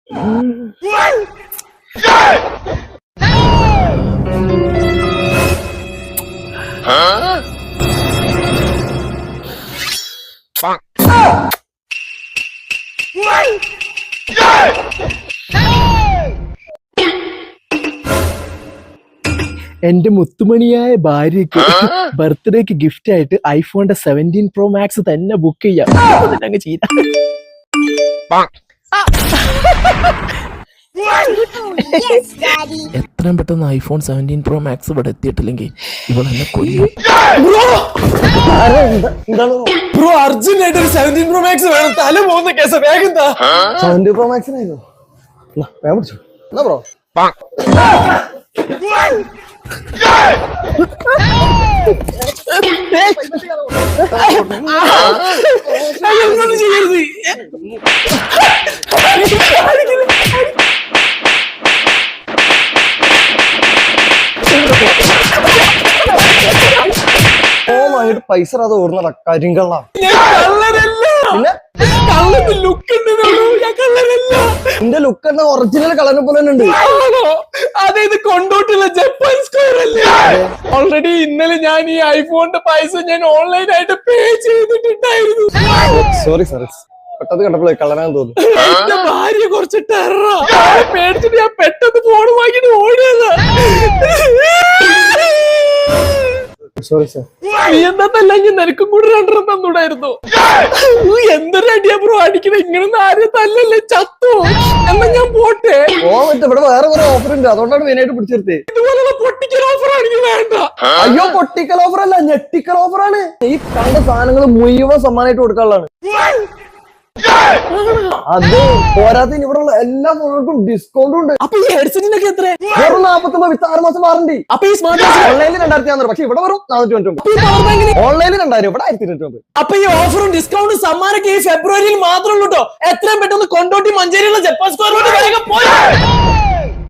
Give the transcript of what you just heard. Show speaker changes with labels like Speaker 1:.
Speaker 1: എന്റെ മുത്തുമണിയായ ഭാര്യക്ക് ബർത്ത്ഡേക്ക് ഗിഫ്റ്റ് ആയിട്ട് ഐഫോണിന്റെ 17 Pro Max തന്നെ ബുക്ക് ചെയ്യാം. അങ്ങ് ചെയ്ത എത്രയും പെട്ടെന്ന് ഐഫോൺ 17 Pro Max ഇവിടെ എത്തിയിട്ടില്ലെങ്കിൽ ഇവളെന്നെ കൊല്ലും.
Speaker 2: ബ്രോ അർജന്റായിട്ട് ഒരു 17 Pro Max വേണം. തല പോകുന്ന കേസ് വേഗം
Speaker 1: 17 Pro Max ബ്രോ.
Speaker 2: ചെയ്യരുത്.
Speaker 1: ഓമായിട്ട് പൈസ അത് ഓർന്നടാ കരിങ്കള്ള. എന്റെ ലുക്ക് എന്ന ഒറിജിനൽ കളറിനെ പോലെ തന്നെ ഉണ്ട്.
Speaker 2: അതായത് കൊണ്ടോട്ടുള്ള ജപ്പാൻ സ്ക്വയർ അല്ലേ? ഓൾറെഡി ഇന്നലെ ഞാൻ ഈ ഐഫോണിന്റെ പൈസ ഞാൻ ഓൺലൈൻ ആയിട്ട് പേ ചെയ്തിട്ടുണ്ടായിരുന്നു.
Speaker 1: സോറി പെട്ടെന്ന് കണ്ടപ്പോഴേ കളറാൻ തോന്നുന്നു.
Speaker 2: എന്റെ ഭാര്യ കുറച്ച് ടെററാ. പേടിച്ചിട്ട് ഞാൻ പെട്ടെന്ന് ഫോൺ വാങ്ങിട്ട് ഓടിയതാ.
Speaker 1: Sorry sir.
Speaker 2: നീ എന്താ നിനക്കും കൂടെ 2 തന്നൂടായിരുന്നു. എന്തൊരു അടിയാ ബ്രോ അടിക്കണ. ഇങ്ങനൊന്നും ആരും തല്ലല്ലേ, ചത്തോ? എന്നാ ഞാൻ പോട്ടെ.
Speaker 1: ഇവിടെ വേറെ കുറെ ഓഫർ ഉണ്ട്, അതുകൊണ്ടാണ് മെയിനായിട്ട് പിടിച്ചെടുത്തേ.
Speaker 2: ഇതുപോലുള്ള പൊട്ടിക്കൽ ഓഫർ ആണെങ്കിൽ വേണ്ട.
Speaker 1: അയ്യോ പൊട്ടിക്കൽ ഓഫർ അല്ല, ഞെട്ടിക്കൽ ഓഫറാണ്. ഈ കണ്ട സാധനങ്ങൾ മുഴുവൻ സമ്മാനമായിട്ട് കൊടുക്കാനുള്ളതാണ്. അത് പോരാത്തതിന് ഇവിടെ ഉള്ള എല്ലാ ഫോണുകൾക്കും ഡിസ്കൗണ്ടും ഉണ്ട്.
Speaker 2: അപ്പൊ ഈ ഹെഡ്സെറ്റിനൊക്കെ എത്ര?
Speaker 1: വെറും 49 വിത്ത് 6 മാസം വാറണ്ടി.
Speaker 2: അപ്പൊ ഈ സ്മാർട്ട്
Speaker 1: ഓൺലൈനിൽ 2400, പക്ഷെ ഇവിടെ വെറും 499. ഓൺലൈനിൽ 2000, ഇവിടെ 1299.
Speaker 2: അപ്പൊ ഈ ഓഫറും ഡിസ്കൗണ്ടും സമ്മാനൊക്കെ ഈ ഫെബ്രുവരിയിൽ മാത്രമേ ഉള്ളൂ കേട്ടോ. എത്രയും പെട്ടെന്ന് കൊണ്ടോട്ടി മഞ്ചേരിയുള്ള ജപ്പാൻ സ്ക്വയറിലോട്ട് വേഗം പോയി.